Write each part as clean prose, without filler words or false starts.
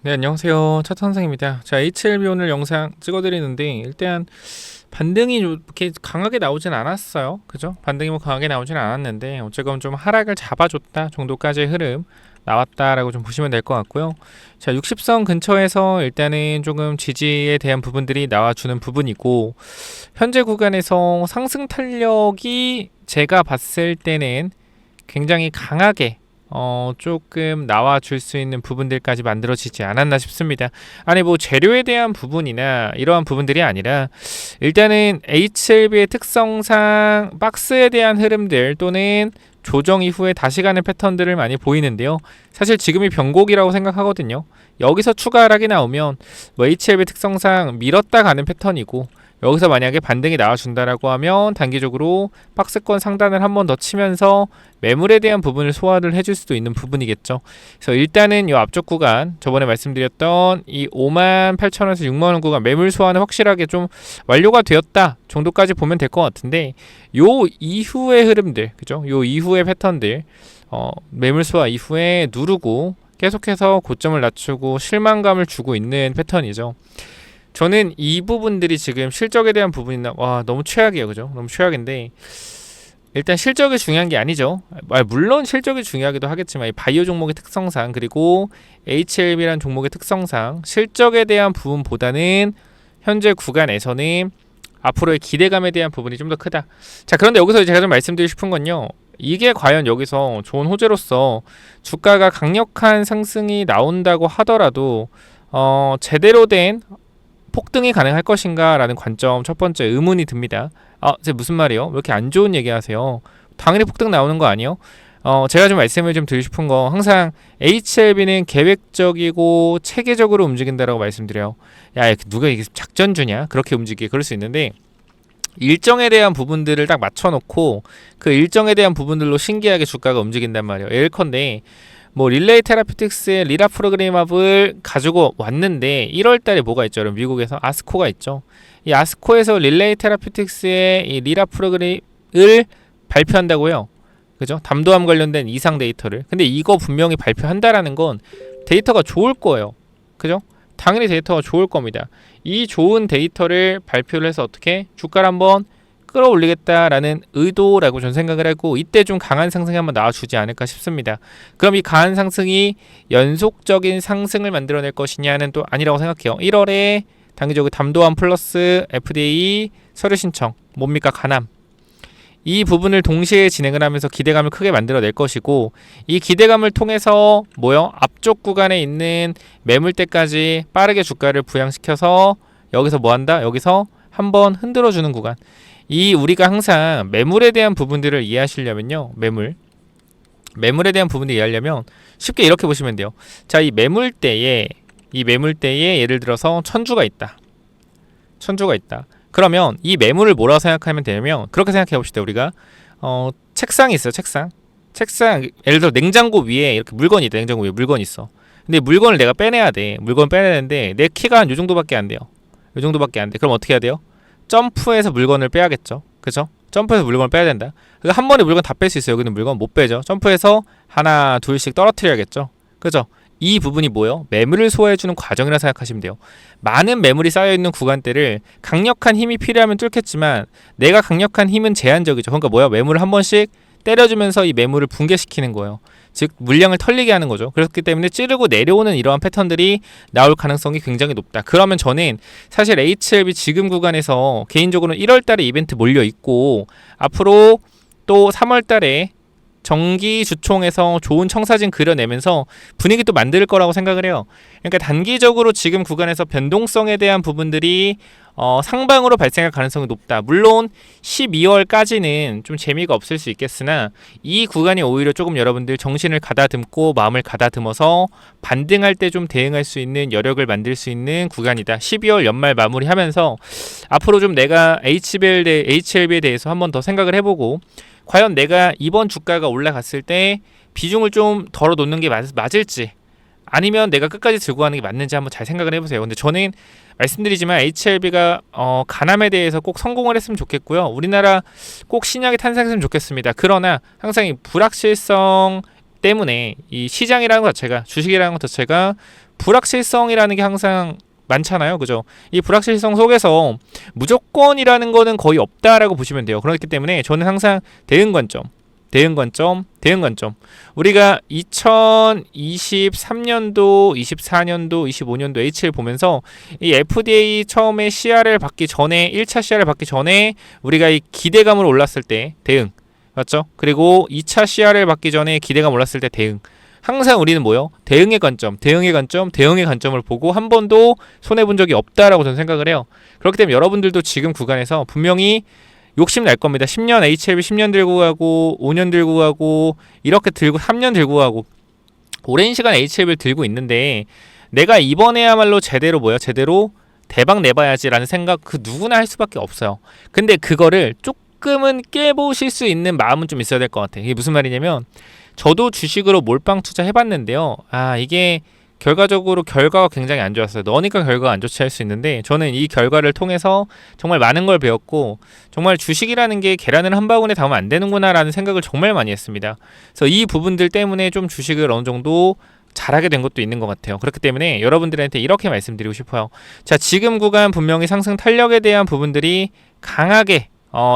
네, 안녕하세요. 차선생입니다. 자, HLB 오늘 영상 찍어드리는데 일단 반등이 이렇게 강하게 나오진 않았어요. 그죠? 반등이 뭐 강하게 나오진 않았는데 어쨌건 좀 하락을 잡아줬다 정도까지의 흐름 나왔다라고 좀 보시면 될 것 같고요. 자, 60선 근처에서 일단은 조금 지지에 대한 부분들이 나와주는 부분이고, 현재 구간에서 상승 탄력이 제가 봤을 때는 굉장히 강하게 조금 나와줄 수 있는 부분들까지 만들어지지 않았나 싶습니다. 아니 뭐 재료에 대한 부분이나 이러한 부분들이 아니라 일단은 HLB의 특성상 박스에 대한 흐름들 또는 조정 이후에 다시 가는 패턴들을 많이 보이는데요. 사실 지금이 변곡이라고 생각하거든요. 여기서 추가 하락이 나오면 뭐 HLB 특성상 밀었다 가는 패턴이고, 여기서 만약에 반등이 나와준다라고 하면 단기적으로 박스권 상단을 한 번 더 치면서 매물에 대한 부분을 소화를 해줄 수도 있는 부분이겠죠. 그래서 일단은 이 앞쪽 구간, 저번에 말씀드렸던 이 58,000원에서 6만원 구간 매물 소화는 확실하게 좀 완료가 되었다 정도까지 보면 될 것 같은데, 요 이후의 흐름들, 그죠? 요 이후의 패턴들, 매물 소화 이후에 누르고 계속해서 고점을 낮추고 실망감을 주고 있는 패턴이죠. 저는 이 부분들이 지금 실적에 대한 부분이나 너무 최악이에요, 그죠? 너무 최악인데 일단 실적이 중요한 게 아니죠. 물론 실적이 중요하기도 하겠지만 이 바이오 종목의 특성상, 그리고 HLB라는 종목의 특성상 실적에 대한 부분보다는 현재 구간에서는 앞으로의 기대감에 대한 부분이 좀 더 크다. 자, 그런데 여기서 제가 좀 말씀드리고 싶은 건요, 이게 과연 여기서 좋은 호재로서 주가가 강력한 상승이 나온다고 하더라도 제대로 된 폭등이 가능할 것인가 라는 관점, 첫 번째 의문이 듭니다. 제 무슨 말이요? 왜 이렇게 안 좋은 얘기 하세요? 당연히 폭등 나오는 거 아니요? 제가 좀 말씀을 좀 드리고 싶은 거, 항상 HLB는 계획적이고 체계적으로 움직인다라고 말씀드려요. 야, 누가 이게 작전주냐? 그렇게 움직이게 그럴 수 있는데, 일정에 대한 부분들을 딱 맞춰놓고 그 일정에 대한 부분들로 신기하게 주가가 움직인단 말이에요. 예컨대 뭐 릴레이 테라피틱스의 리라 프로그램업을 가지고 왔는데 1월 달에 뭐가 있죠? 여러분, 미국에서 아스코가 있죠. 이 아스코에서 릴레이 테라피틱스의 이 리라 프로그램을 발표한다고요. 그죠? 담도암 관련된 이상 데이터를. 근데 이거 분명히 발표한다라는 건 데이터가 좋을 거예요. 그죠? 당연히 데이터가 좋을 겁니다. 이 좋은 데이터를 발표를 해서 어떻게 주가를 한번 끌어올리겠다라는 의도라고 저는 생각을 하고, 이때 좀 강한 상승이 한번 나와주지 않을까 싶습니다. 그럼 이 강한 상승이 연속적인 상승을 만들어낼 것이냐는 또 아니라고 생각해요. 1월에 단기적으로 담도암 플러스 FDA 서류 신청, 뭡니까? 가남. 이 부분을 동시에 진행을 하면서 기대감을 크게 만들어낼 것이고, 이 기대감을 통해서 앞쪽 구간에 있는 매물대까지 빠르게 주가를 부양시켜서 여기서 뭐한다? 여기서 한번 흔들어주는 구간. 이 우리가 항상 매물에 대한 부분들을 이해하시려면요, 매물에 대한 부분을 이해하려면 쉽게 이렇게 보시면 돼요. 자, 이 매물대에 예를 들어서 천주가 있다. 그러면 이 매물을 뭐라고 생각하면 되냐면, 그렇게 생각해 봅시다. 우리가 책상이 있어요. 책상, 예를 들어 냉장고 위에 이렇게 물건이 있다. 냉장고 위에 물건이 있어. 근데 물건을 내가 빼내야 돼. 물건을 빼내는데 내 키가 한 요 정도밖에 안 돼요. 그럼 어떻게 해야 돼요? 점프해서 물건을 빼야겠죠. 그죠? 점프해서 물건을 빼야 된다. 그러니까 한 번에 물건 다 뺄 수 있어요. 여기는 물건 못 빼죠. 점프해서 하나 둘씩 떨어뜨려야겠죠. 그죠? 이 부분이 뭐예요? 매물을 소화해주는 과정이라 생각하시면 돼요. 많은 매물이 쌓여있는 구간대를 강력한 힘이 필요하면 뚫겠지만, 내가 강력한 힘은 제한적이죠. 그러니까 매물을 한 번씩 때려주면서 이 매물을 붕괴시키는 거예요. 즉 물량을 털리게 하는 거죠. 그렇기 때문에 찌르고 내려오는 이러한 패턴들이 나올 가능성이 굉장히 높다. 그러면 저는 사실 HLB 지금 구간에서 개인적으로는 1월 달에 이벤트 몰려 있고, 앞으로 또 3월 달에 정기 주총에서 좋은 청사진 그려내면서 분위기 또 만들 거라고 생각을 해요. 그러니까 단기적으로 지금 구간에서 변동성에 대한 부분들이 상방으로 발생할 가능성이 높다. 물론 12월까지는 좀 재미가 없을 수 있겠으나, 이 구간이 오히려 조금 여러분들 정신을 가다듬고 마음을 가다듬어서 반등할 때 좀 대응할 수 있는 여력을 만들 수 있는 구간이다. 12월 연말 마무리하면서 앞으로 좀 내가 HLB에 대해서 한번 더 생각을 해보고, 과연 내가 이번 주가가 올라갔을 때 비중을 좀 덜어 놓는 게 맞을지, 아니면 내가 끝까지 들고 가는 게 맞는지 한번 잘 생각을 해보세요. 근데 저는 말씀드리지만 HLB가 가남에 대해서 꼭 성공을 했으면 좋겠고요. 우리나라 꼭 신약이 탄생했으면 좋겠습니다. 그러나 항상 이 불확실성 때문에 이 시장이라는 것 자체가, 주식이라는 것 자체가 불확실성이라는 게 항상 많잖아요. 그죠? 이 불확실성 속에서 무조건이라는 거는 거의 없다라고 보시면 돼요. 그렇기 때문에 저는 항상 대응 관점, 대응 관점, 대응 관점. 우리가 2023년도, 24년도, 25년도 H를 보면서 이 FDA 처음에 CR을 받기 전에 1차 CR을 받기 전에 우리가 이 기대감을 올랐을 때 대응. 맞죠? 그리고 2차 CR을 받기 전에 기대감 올랐을 때 대응. 항상 우리는 뭐요? 대응의 관점, 대응의 관점, 대응의 관점을 보고 한 번도 손해본 적이 없다라고 저는 생각을 해요. 그렇기 때문에 여러분들도 지금 구간에서 분명히 욕심 날 겁니다. 10년 HLB 10년 들고 가고 5년 들고 가고 이렇게 들고 3년 들고 가고 오랜 시간 HLB를 들고 있는데 내가 이번에야말로 제대로 뭐야? 제대로 대박 내봐야지라는 생각 그 누구나 할 수밖에 없어요. 근데 그거를 조금은 깨보실 수 있는 마음은 좀 있어야 될 것 같아요. 이게 무슨 말이냐면 저도 주식으로 몰빵 투자 해봤는데요. 이게 결과적으로 결과가 굉장히 안 좋았어요. 너니까 결과가 안 좋지 할 수 있는데 저는 이 결과를 통해서 정말 많은 걸 배웠고 정말 주식이라는 게 계란을 한 바구니에 담으면 안 되는구나 라는 생각을 정말 많이 했습니다. 그래서 이 부분들 때문에 좀 주식을 어느 정도 잘하게 된 것도 있는 것 같아요. 그렇기 때문에 여러분들한테 이렇게 말씀드리고 싶어요. 자, 지금 구간 분명히 상승 탄력에 대한 부분들이 강하게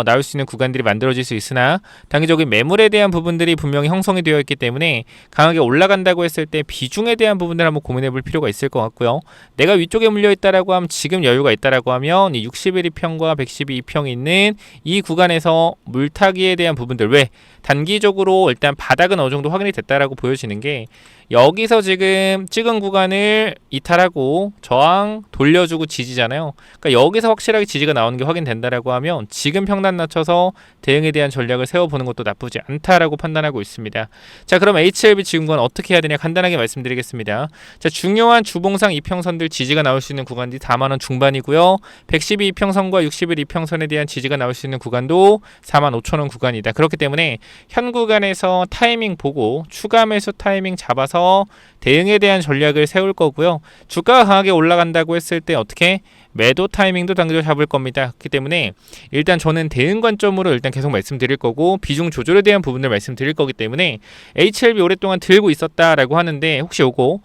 나올 수 있는 구간들이 만들어질 수 있으나 단기적인 매물에 대한 부분들이 분명히 형성이 되어 있기 때문에 강하게 올라간다고 했을 때 비중에 대한 부분을 한번 고민해 볼 필요가 있을 것 같고요. 내가 위쪽에 물려 있다라고 하면 지금 여유가 있다라고 하면 이 61이평과 112평이 있는 이 구간에서 물타기에 대한 부분들 왜 단기적으로 일단 바닥은 어느 정도 확인이 됐다라고 보여지는 게 여기서 지금 찍은 구간을 이탈하고 저항 돌려주고 지지잖아요. 그러니까 여기서 확실하게 지지가 나오는 게 확인된다라고 하면 지금 평단 낮춰서 대응에 대한 전략을 세워보는 것도 나쁘지 않다라고 판단하고 있습니다. 자, 그럼 HLB 지금은 어떻게 해야 되냐 간단하게 말씀드리겠습니다. 자, 중요한 주봉상 이평선들 지지가 나올 수 있는 구간이 4만원 중반이고요. 112 이평선과 61 이평선에 대한 지지가 나올 수 있는 구간도 45,000원 구간이다. 그렇기 때문에 현 구간에서 타이밍 보고 추가 매수 타이밍 잡아서 대응에 대한 전략을 세울 거고요. 주가가 강하게 올라간다고 했을 때 어떻게 매도 타이밍도 당겨서 잡을 겁니다. 그렇기 때문에 일단 저는 대응 관점으로 일단 계속 말씀드릴 거고 비중 조절에 대한 부분을 말씀드릴 거기 때문에 HLB 오랫동안 들고 있었다라고 하는데 혹시 요거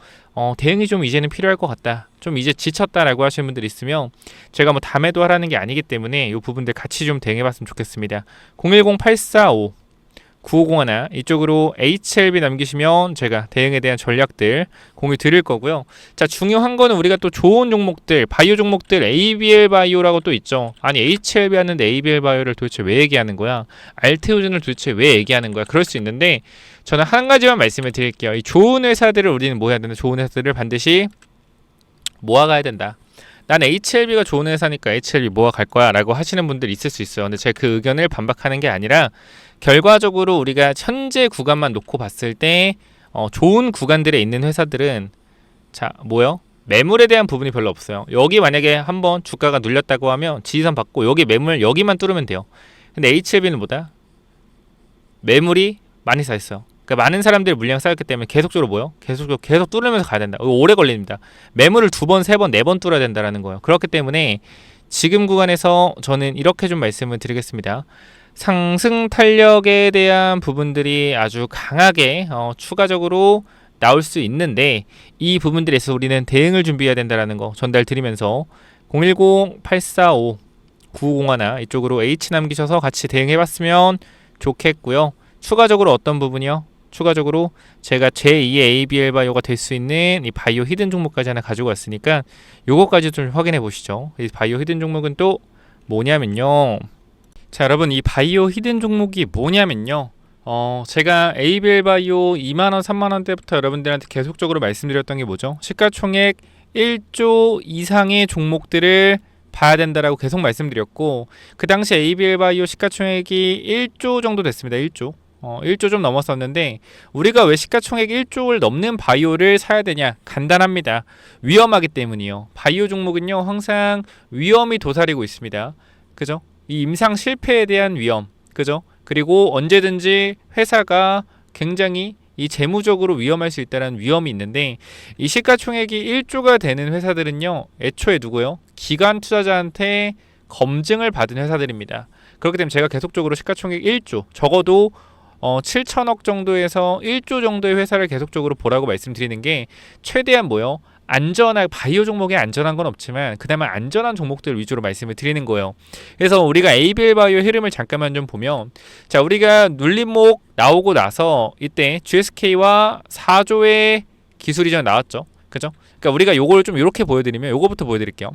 대응이 좀 이제는 필요할 것 같다. 좀 이제 지쳤다라고 하시는 분들 있으면 제가 뭐 다 매도하라는 게 아니기 때문에 이 부분들 같이 좀 대응해봤으면 좋겠습니다. 010-845 9501 이쪽으로 HLB 남기시면 제가 대응에 대한 전략들 공유 드릴 거고요. 자, 중요한 거는 우리가 또 좋은 종목들, 바이오 종목들 ABL 바이오라고 또 있죠. 아니 HLB 하는데 ABL 바이오를 도대체 왜 얘기하는 거야? 알테오젠을 도대체 왜 얘기하는 거야? 그럴 수 있는데 저는 한 가지만 말씀을 드릴게요. 이 좋은 회사들을 우리는 뭐 해야 되나? 좋은 회사들을 반드시 모아가야 된다. 난 HLB가 좋은 회사니까 HLB 모아갈 거야 라고 하시는 분들 있을 수 있어요. 근데 제가 그 의견을 반박하는 게 아니라 결과적으로 우리가 현재 구간만 놓고 봤을 때 좋은 구간들에 있는 회사들은 자 뭐요? 매물에 대한 부분이 별로 없어요. 여기 만약에 한번 주가가 눌렸다고 하면 지지선 받고 여기 매물 여기만 뚫으면 돼요. 근데 HLB는 뭐다? 매물이 많이 쌓였어요. 그러니까 많은 사람들이 물량 쌓였기 때문에 계속적으로 뭐요? 계속 뚫으면서 가야 된다. 이거 오래 걸립니다. 매물을 2번, 3번, 4번 뚫어야 된다라는 거예요. 그렇기 때문에 지금 구간에서 저는 이렇게 좀 말씀을 드리겠습니다. 상승 탄력에 대한 부분들이 아주 강하게 추가적으로 나올 수 있는데 이 부분들에서 우리는 대응을 준비해야 된다는 거 전달 드리면서 010-845-9501 이쪽으로 H 남기셔서 같이 대응해봤으면 좋겠고요. 추가적으로 어떤 부분이요? 추가적으로 제가 제2의 ABL 바이오가 될 수 있는 이 바이오 히든 종목까지 하나 가지고 왔으니까 요거까지 좀 확인해 보시죠. 이 바이오 히든 종목은 또 뭐냐면요. 자, 여러분 이 바이오 히든 종목이 뭐냐면요. 제가 ABL 바이오 2만원, 3만원 대부터 여러분들한테 계속적으로 말씀드렸던 게 뭐죠? 시가총액 1조 이상의 종목들을 봐야 된다라고 계속 말씀드렸고 그 당시 ABL 바이오 시가총액이 1조 정도 됐습니다. 1조. 1조 좀 넘었었는데 우리가 왜 시가총액 1조를 넘는 바이오를 사야 되냐? 간단합니다. 위험하기 때문이요. 바이오 종목은요 항상 위험이 도사리고 있습니다. 그죠? 이 임상 실패에 대한 위험, 그죠? 그리고 언제든지 회사가 굉장히 이 재무적으로 위험할 수 있다는 위험이 있는데 이 시가총액이 1조가 되는 회사들은요 애초에 누구요? 기관 투자자한테 검증을 받은 회사들입니다. 그렇기 때문에 제가 계속적으로 시가총액 1조 적어도 7천억 정도에서 1조 정도의 회사를 계속적으로 보라고 말씀드리는 게 최대한 뭐요? 바이오 종목에 안전한 건 없지만 그나마 안전한 종목들 위주로 말씀을 드리는 거예요. 그래서 우리가 ABL 바이오 흐름을 잠깐만 좀 보면, 자, 우리가 눌림목 나오고 나서 이때 GSK와 4조의 기술 이전 나왔죠. 그죠? 그러니까 우리가 요걸 좀 이렇게 보여드리면, 요거부터 보여드릴게요.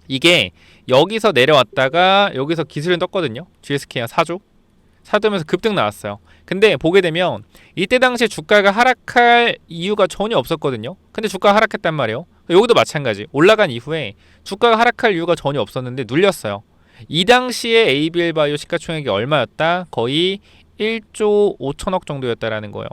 이게 여기서 내려왔다가 여기서 기술을 떴거든요. GSK가 4조 사두면서 급등 나왔어요. 근데 보게 되면 이때 당시에 주가가 하락할 이유가 전혀 없었거든요. 근데 주가가 하락했단 말이에요. 여기도 마찬가지. 올라간 이후에 주가가 하락할 이유가 전혀 없었는데 눌렸어요. 이 당시에 ABL 바이오 시가총액이 얼마였다? 거의 1조 5천억 정도였다라는 거예요.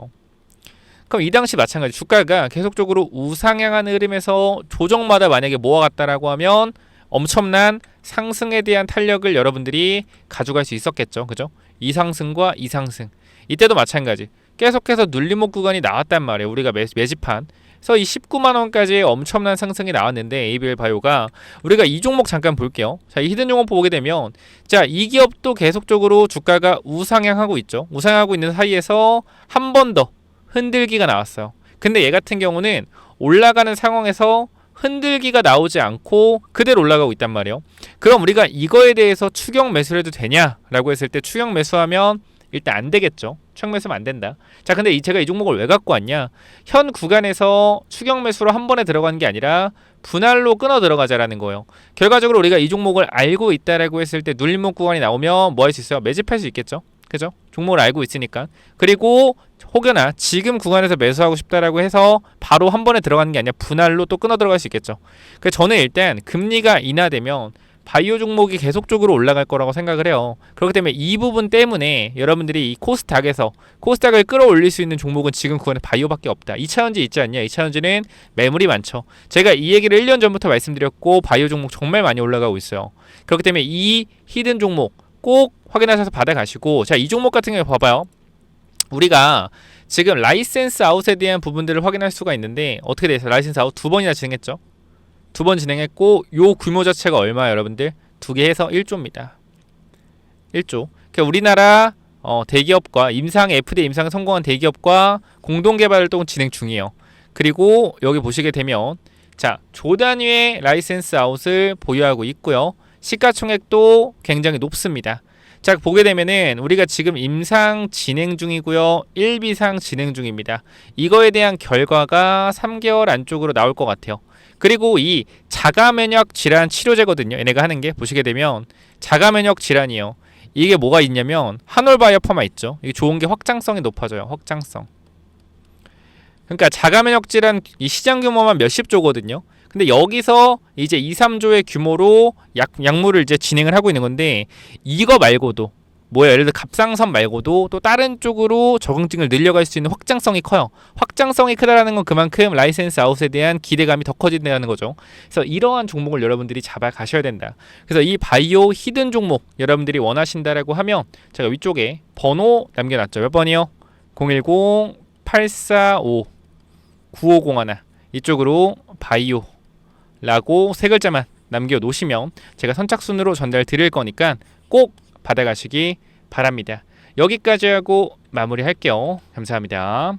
그럼 이 당시 마찬가지. 주가가 계속적으로 우상향하는 흐름에서 조정마다 만약에 모아갔다라고 하면 엄청난 상승에 대한 탄력을 여러분들이 가져갈 수 있었겠죠. 그죠? 이 상승과 이 상승. 이때도 마찬가지. 계속해서 눌림목 구간이 나왔단 말이에요. 우리가 매집한. 그래서 이 19만 원까지의 엄청난 상승이 나왔는데 ABL 바이오가, 우리가 이 종목 잠깐 볼게요. 자, 이 히든 종목 보게 되면, 자, 이 기업도 계속적으로 주가가 우상향하고 있죠. 우상향하고 있는 사이에서 한 번 더 흔들기가 나왔어요. 근데 얘 같은 경우는 올라가는 상황에서 흔들기가 나오지 않고 그대로 올라가고 있단 말이에요. 그럼 우리가 이거에 대해서 추격 매수를 해도 되냐라고 했을 때, 추격 매수하면 일단 안 되겠죠. 추격 매수하면 안 된다. 자, 근데 제가 이 종목을 왜 갖고 왔냐? 현 구간에서 추격 매수로 한 번에 들어가는 게 아니라 분할로 끊어 들어가자라는 거예요. 결과적으로 우리가 이 종목을 알고 있다라고 했을 때 눌림목 구간이 나오면 뭐 할 수 있어요? 매집할 수 있겠죠. 그죠? 종목을 알고 있으니까. 그리고 혹여나 지금 구간에서 매수하고 싶다라고 해서 바로 한 번에 들어가는 게 아니라 분할로 또 끊어 들어갈 수 있겠죠. 그래서 저는 일단 금리가 인하되면 바이오 종목이 계속적으로 올라갈 거라고 생각을 해요. 그렇기 때문에 이 부분 때문에 여러분들이 이 코스닥을 끌어올릴 수 있는 종목은 지금 구간에 바이오밖에 없다. 2차전지 있지 않냐? 2차전지는 매물이 많죠. 제가 이 얘기를 1년 전부터 말씀드렸고, 바이오 종목 정말 많이 올라가고 있어요. 그렇기 때문에 이 히든 종목 꼭 확인하셔서 받아가시고, 자, 이 종목 같은 경우에 봐봐요. 우리가 지금 라이센스 아웃에 대한 부분들을 확인할 수가 있는데, 어떻게 돼서 라이센스 아웃 2번이나 진행했죠. 2번 진행했고, 요 규모 자체가 얼마예요, 여러분들? 2개 해서 1조입니다. 1조. 그러니까 우리나라 대기업과 FDA 임상에 성공한 대기업과 공동 개발 활동을 진행 중이에요. 그리고 여기 보시게 되면, 자, 조 단위의 라이센스 아웃을 보유하고 있고요. 시가총액도 굉장히 높습니다. 자, 보게 되면은 우리가 지금 임상 진행 중이고요. 1비상 진행 중입니다. 이거에 대한 결과가 3개월 안쪽으로 나올 것 같아요. 그리고 이 자가면역 질환 치료제거든요. 얘네가 하는 게 보시게 되면 자가면역 질환이에요. 이게 뭐가 있냐면 한올바이오파마 있죠. 이게 좋은 게 확장성이 높아져요. 확장성. 그러니까 자가면역 질환 이 시장 규모만 몇십 조거든요. 근데 여기서 이제 2, 3조의 규모로 약물을 이제 진행을 하고 있는 건데, 이거 말고도 예를 들어 갑상선 말고도 또 다른 쪽으로 적응증을 늘려갈 수 있는 확장성이 커요. 확장성이 크다라는 건 그만큼 라이센스 아웃에 대한 기대감이 더 커진다는 거죠. 그래서 이러한 종목을 여러분들이 잡아 가셔야 된다. 그래서 이 바이오 히든 종목 여러분들이 원하신다라고 하면 제가 위쪽에 번호 남겨놨죠. 몇 번이요? 010-845-9501 이쪽으로 바이오 라고 세 글자만 남겨놓으시면 제가 선착순으로 전달 드릴 거니까 꼭 받아가시기 바랍니다. 여기까지 하고 마무리할게요. 감사합니다.